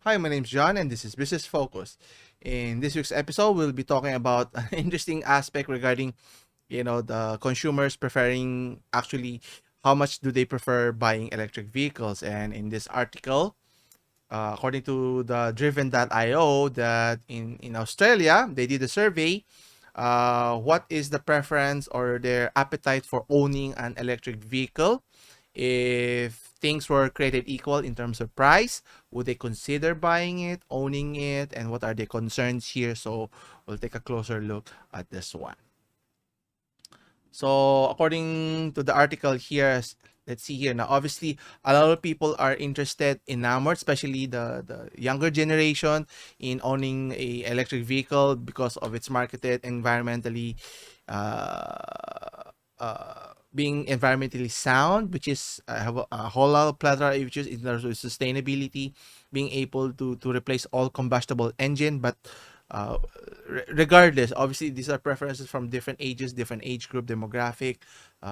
Hi, my name's John, and this is Business Focus. In this week's episode, we'll be talking about an interesting aspect regarding, the consumers preferring actually how much do they prefer buying electric vehicles. And in this article, according to the driven.io, that in Australia, they did a survey. What is the preference or their appetite for owning an electric vehicle? If things were created equal in terms of price, would they consider buying it, owning it, and what are their concerns here? So we'll take a closer look at this one. So according to the article here, let's see here. Now, obviously, a lot of people are interested, enamored, especially the younger generation, in owning a electric vehicle because of its marketed environmentally being environmentally sound, which is have a whole lot of plethora of features in terms of sustainability, being able to replace all combustible engine, but uh, regardless, obviously these are preferences from different ages, different age group, demographic,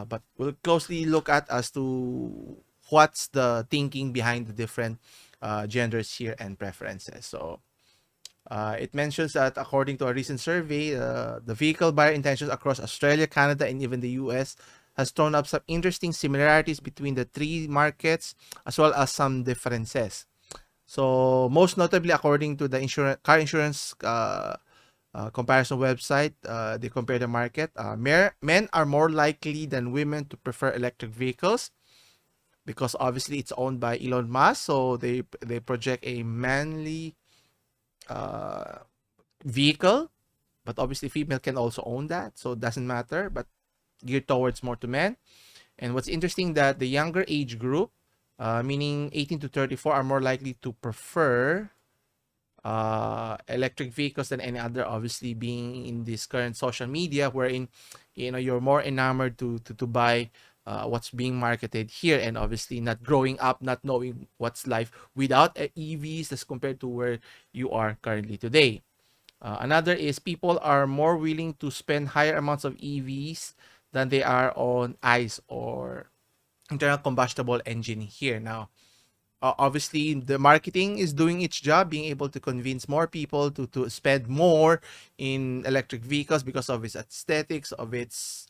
but we'll closely look at as to what's the thinking behind the different genders here and preferences. So it mentions that according to a recent survey, the vehicle buyer intentions across Australia, Canada, and even the US has thrown up some interesting similarities between the three markets as well as some differences. So most notably, according to the car insurance comparison website, they compare the market. Men are more likely than women to prefer electric vehicles because obviously it's owned by Elon Musk. So they project a manly uh, vehicle, but obviously female can also own that, so it doesn't matter. But geared towards more to men. And what's interesting that the younger age group, meaning 18 to 34, are more likely to prefer electric vehicles than any other, obviously being in this current social media wherein you're more enamored to buy what's being marketed here, and obviously not growing up not knowing what's life without EVs as compared to where you are currently today. Another is people are more willing to spend higher amounts of EVs than they are on ICE or internal combustible engine here. Now, obviously, the marketing is doing its job, being able to convince more people to spend more in electric vehicles because of its aesthetics, of its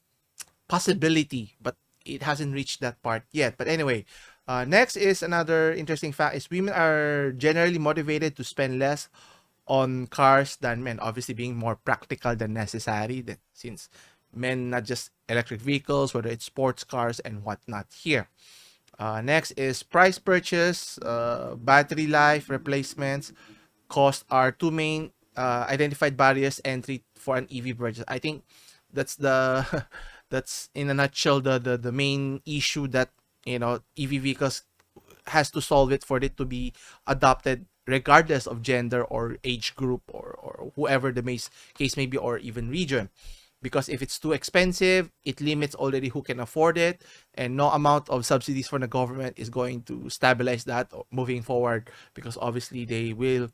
possibility, but it hasn't reached that part yet. But anyway, next is another interesting fact is women are generally motivated to spend less on cars than men, obviously being more practical than necessary, that since men not just electric vehicles, whether it's sports cars and whatnot here. Next is price purchase, battery life, replacements, cost are two main identified barriers entry for an EV purchase. I think that's the that's in a nutshell the main issue that EV vehicles has to solve it for it to be adopted regardless of gender or age group or whoever the case may be, or even region. Because if it's too expensive, it limits already who can afford it, and no amount of subsidies from the government is going to stabilize that moving forward, because obviously they will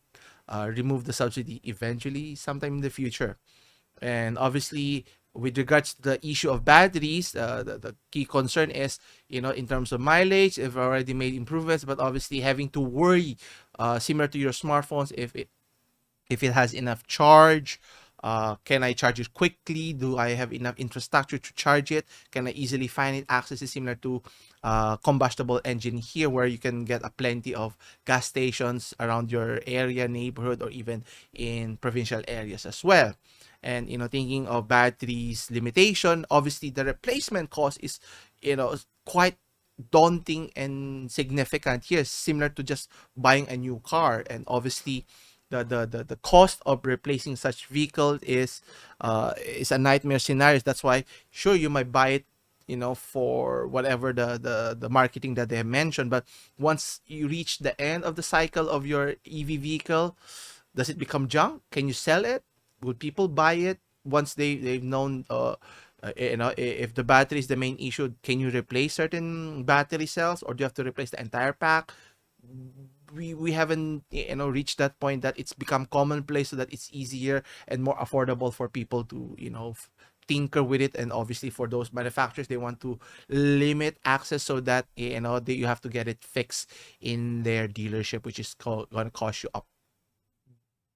remove the subsidy eventually sometime in the future. And obviously, with regards to the issue of batteries, the key concern is, in terms of mileage, they've already made improvements, but obviously having to worry, similar to your smartphones, if it has enough charge. Can I charge it quickly? Do I have enough infrastructure to charge it? Can I easily find it? Access is similar to combustible engine here, where you can get a plenty of gas stations around your area, neighborhood, or even in provincial areas as well. And thinking of batteries limitation, obviously the replacement cost is quite daunting and significant here, similar to just buying a new car. And obviously the cost of replacing such vehicle is a nightmare scenario. That's why sure you might buy it, for whatever the marketing that they have mentioned, but once you reach the end of the cycle of your EV vehicle, does it become junk? Can you sell it? Would people buy it once they've known if the battery is the main issue? Can you replace certain battery cells, or do you have to replace the entire pack? We haven't reached that point that it's become commonplace, so that it's easier and more affordable for people to tinker with it, and obviously for those manufacturers, they want to limit access so that you have to get it fixed in their dealership, which is going to cost you a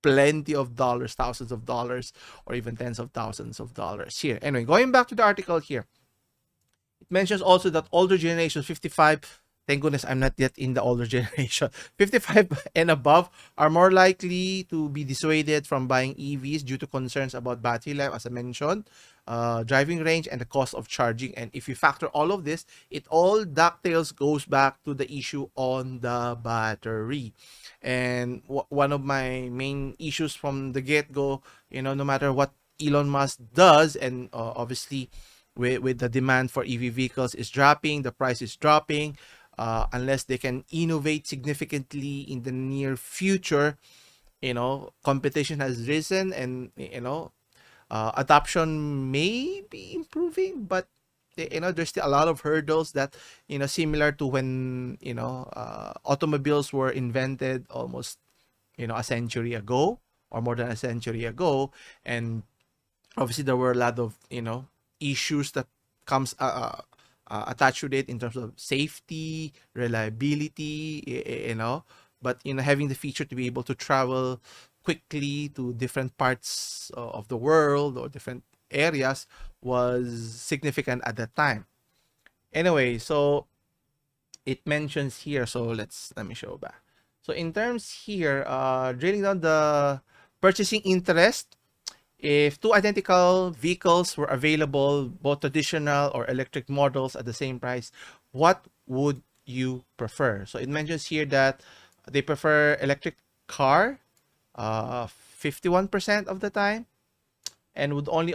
plenty of dollars, thousands of dollars, or even tens of thousands of dollars here. Anyway, going back to the article here, it mentions also that older generations, 55, thank goodness I'm not yet in the older generation, 55 and above, are more likely to be dissuaded from buying EVs due to concerns about battery life, as I mentioned, driving range, and the cost of charging. And if you factor all of this, it all ducktails goes back to the issue on the battery. And one of my main issues from the get-go, no matter what Elon Musk does, and obviously with the demand for EV vehicles is dropping, the price is dropping. Unless they can innovate significantly in the near future, competition has risen, and adoption may be improving, but there's still a lot of hurdles that similar to when automobiles were invented almost a century ago, or more than a century ago. And obviously there were a lot of issues that comes attached with it in terms of safety, reliability, but having the feature to be able to travel quickly to different parts of the world or different areas was significant at that time. Anyway, so it mentions here, so let me show back. So in terms here, drilling down the purchasing interest, if two identical vehicles were available, both traditional or electric models at the same price, what would you prefer? So it mentions here that they prefer electric car 51% of the time, and would only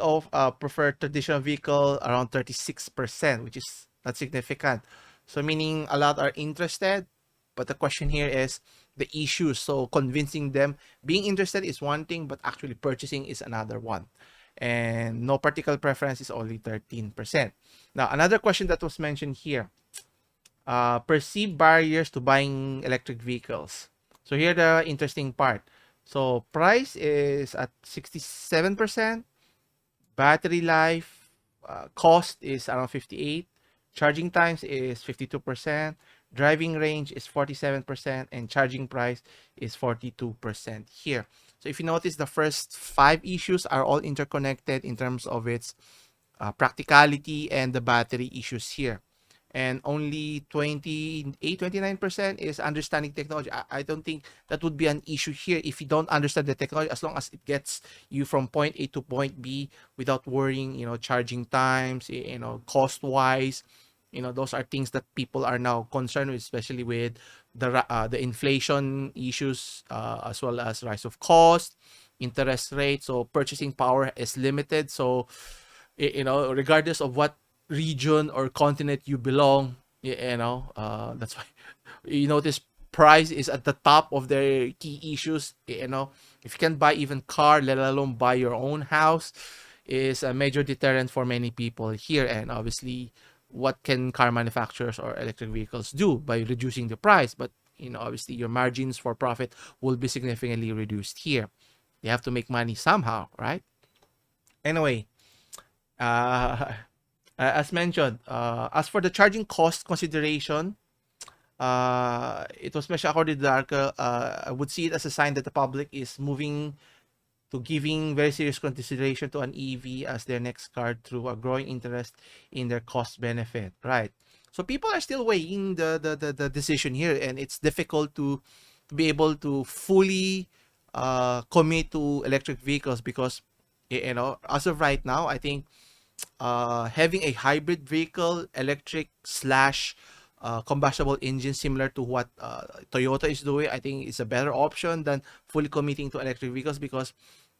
prefer traditional vehicle around 36%, which is not significant. So meaning a lot are interested, but the question here is the issues. So convincing them, being interested is one thing, but actually purchasing is another one. And no particular preference is only 13%. Now, another question that was mentioned here, perceived barriers to buying electric vehicles. So here the interesting part. So price is at 67%, battery life, cost is around 58, charging times is 52%, driving range is 47%, and charging price is 42% here. So if you notice, the first 5 issues are all interconnected in terms of its practicality and the battery issues here. And only 29% is understanding technology. I don't think that would be an issue here if you don't understand the technology, as long as it gets you from point A to point B without worrying, charging times, cost wise. Those are things that people are now concerned with, especially with the inflation issues, as well as rise of cost, interest rate. So purchasing power is limited. So, regardless of what region or continent you belong, that's why you notice price is at the top of their key issues. If you can buy even car, let alone buy your own house, is a major deterrent for many people here. And obviously, what can car manufacturers or electric vehicles do by reducing the price? But obviously your margins for profit will be significantly reduced here. They have to make money somehow, right? Anyway, as mentioned, as for the charging cost consideration, it was mentioned according to the article, I would see it as a sign that the public is moving to giving very serious consideration to an EV as their next car through a growing interest in their cost benefit, right? So people are still weighing the decision here, and it's difficult to be able to fully commit to electric vehicles because as of right now, I think having a hybrid vehicle, electric slash combustible engine, similar to what Toyota is doing, I think is a better option than fully committing to electric vehicles, because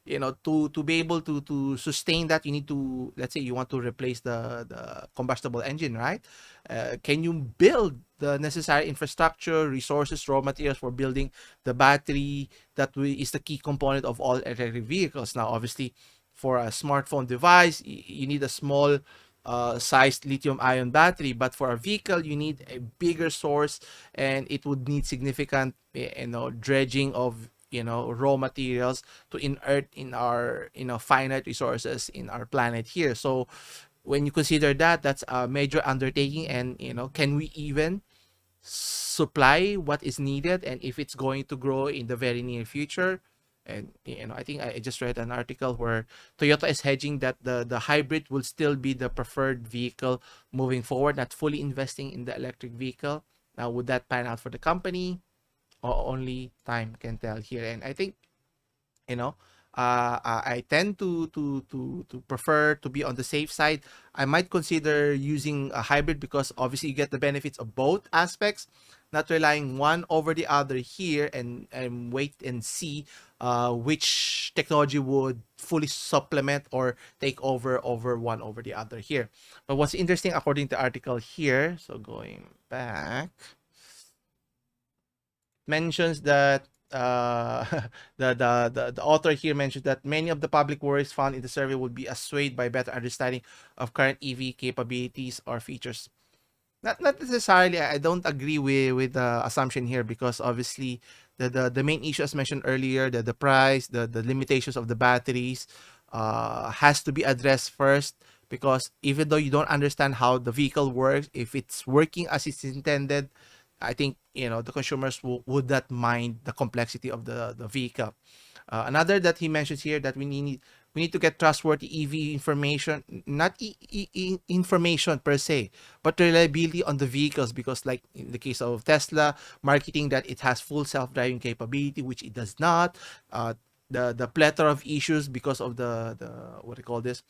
to be able to sustain that, you need to, let's say you want to replace the combustible engine, right? Can you build the necessary infrastructure, resources, raw materials for building the battery that is the key component of all electric vehicles? Now, obviously, for a smartphone device, you need a small sized lithium ion battery, but for a vehicle you need a bigger source, and it would need significant dredging of raw materials to inert in our finite resources in our planet here. So when you consider that, that's a major undertaking, and can we even supply what is needed, and if it's going to grow in the very near future? And I think I just read an article where Toyota is hedging that the hybrid will still be the preferred vehicle moving forward, not fully investing in the electric vehicle. Now, would that pan out for the company? Or only time can tell here. And I think you know I tend to prefer to be on the safe side. I might consider using a hybrid because obviously you get the benefits of both aspects, not relying one over the other here, and wait and see which technology would fully supplement or take over one over the other here. But what's interesting, according to the article here, so going back, mentions that the author here mentions that many of the public worries found in the survey would be assuaged by better understanding of current EV capabilities or features. Not necessarily. I don't agree with the assumption here, because obviously the main issue, as mentioned earlier, the price, the limitations of the batteries, has to be addressed first. Because even though you don't understand how the vehicle works, if it's working as it's intended, I think the consumers would not mind the complexity of the vehicle. Another that he mentions here, that we need to get trustworthy EV information, not information per se, but reliability on the vehicles, because like in the case of Tesla, marketing that it has full self-driving capability, which it does not. The plethora of issues because of the what do you call this,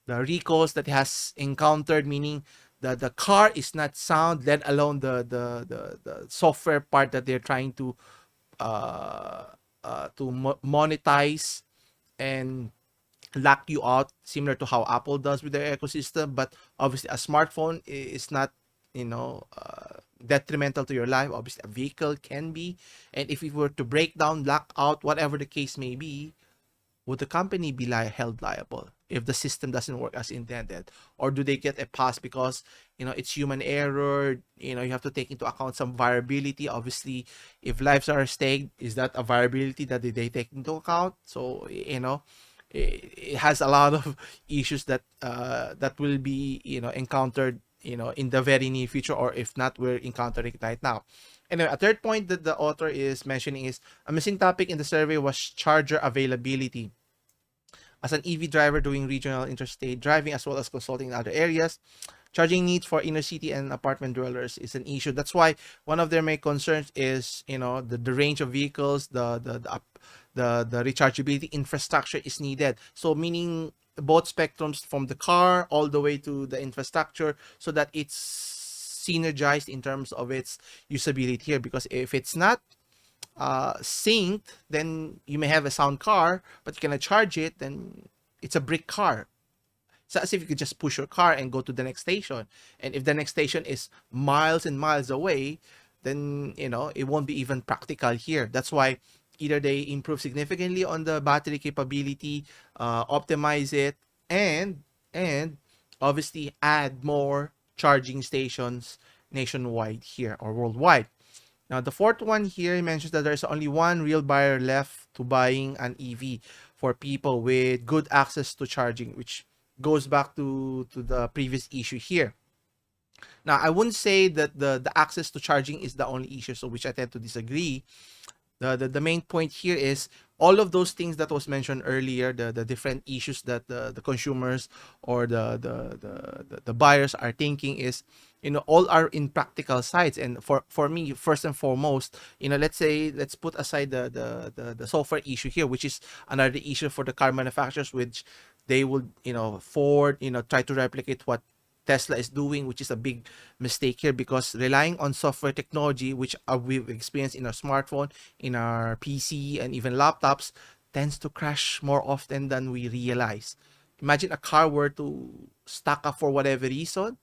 the recalls that it has encountered, meaning the car is not sound, let alone the software part that they're trying uh, to monetize and lock you out, similar to how Apple does with their ecosystem. But obviously, a smartphone is not, detrimental to your life. Obviously, a vehicle can be, and if it were to break down, lock out, whatever the case may be, would the company be held liable if the system doesn't work as intended? Or do they get a pass because it's human error? You have to take into account some variability. Obviously, if lives are at stake, is that a variability that they take into account? So it has a lot of issues that that will be encountered in the very near future, or if not, we're encountering it right now. And a third point that the author is mentioning is a missing topic in the survey was charger availability. As an EV driver doing regional interstate driving as well as consulting in other areas, charging needs for inner city and apartment dwellers is an issue. That's why one of their main concerns is the range of vehicles, the rechargeability infrastructure is needed. So meaning both spectrums, from the car all the way to the infrastructure, so that it's synergized in terms of its usability here. Because if it's not synced, then you may have a sound car, but you cannot charge it, then it's a brick car. It's as if you could just push your car and go to the next station. And if the next station is miles and miles away, then it won't be even practical here. That's why either they improve significantly on the battery capability, optimize it, and obviously add more charging stations nationwide here, or worldwide. Now, the fourth one here mentions that there's only one real buyer left to buying an EV for people with good access to charging, which goes back to the previous issue here. Now, I wouldn't say that the access to charging is the only issue, so which I tend to disagree. The main point here is all of those things that was mentioned earlier, the different issues that the consumers or the buyers are thinking is, all are in practical sides. And for me, first and foremost, let's put aside the software issue here, which is another issue for the car manufacturers, which they would, Ford, try to replicate what Tesla is doing, which is a big mistake here, because relying on software technology, which we've experienced in our smartphone, in our PC, and even laptops, tends to crash more often than we realize. Imagine a car were to stack up for whatever reason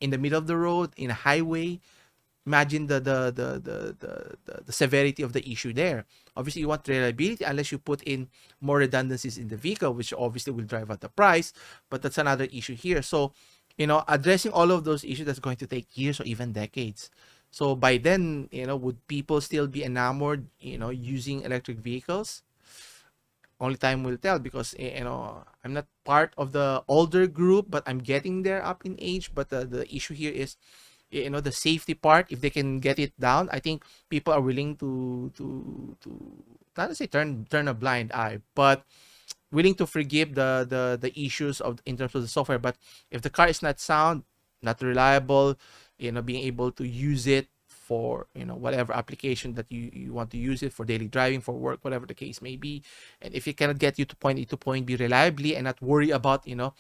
in the middle of the road, in a highway. Imagine the severity of the issue there. Obviously, you want reliability unless you put in more redundancies in the vehicle, which obviously will drive up the price. But that's another issue here. So, addressing all of those issues, that's going to take years or even decades. So by then, would people still be enamored, using electric vehicles? Only time will tell, because I'm not part of the older group, but I'm getting there up in age. But the issue here is, the safety part. If they can get it down, I think people are willing to not to say turn a blind eye, but willing to forgive the issues of in terms of the software. But if the car is not sound, not reliable, being able to use it for whatever application that you want to use it for, daily driving, for work, whatever the case may be, and if it cannot get you to point A to point B reliably, and not worry about, am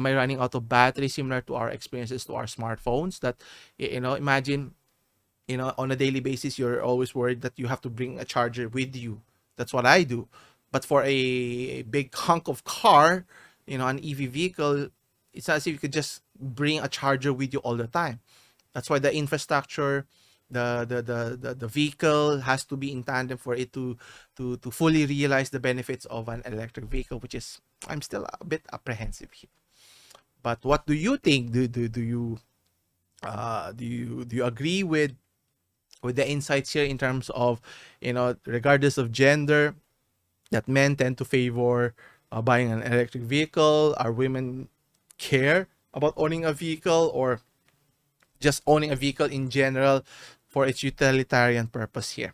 I running out of battery, similar to our experiences to our smartphones, that imagine, on a daily basis, you're always worried that you have to bring a charger with you. That's what I do. But for a big hunk of car, an EV vehicle, it's as if you could just bring a charger with you all the time. That's why the infrastructure, the vehicle has to be in tandem for it to fully realize the benefits of an electric vehicle, which is, I'm still a bit apprehensive here. But what do you think? Do you agree with the insights here, in terms of, regardless of gender, that men tend to favor buying an electric vehicle? Are women care about owning a vehicle, or just owning a vehicle in general for its utilitarian purpose here?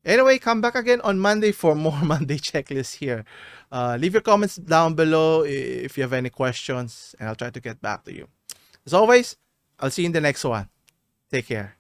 Anyway, come back again on Monday for more Monday checklist here. Leave your comments down below if you have any questions, and I'll try to get back to you. As always, I'll see you in the next one. Take care.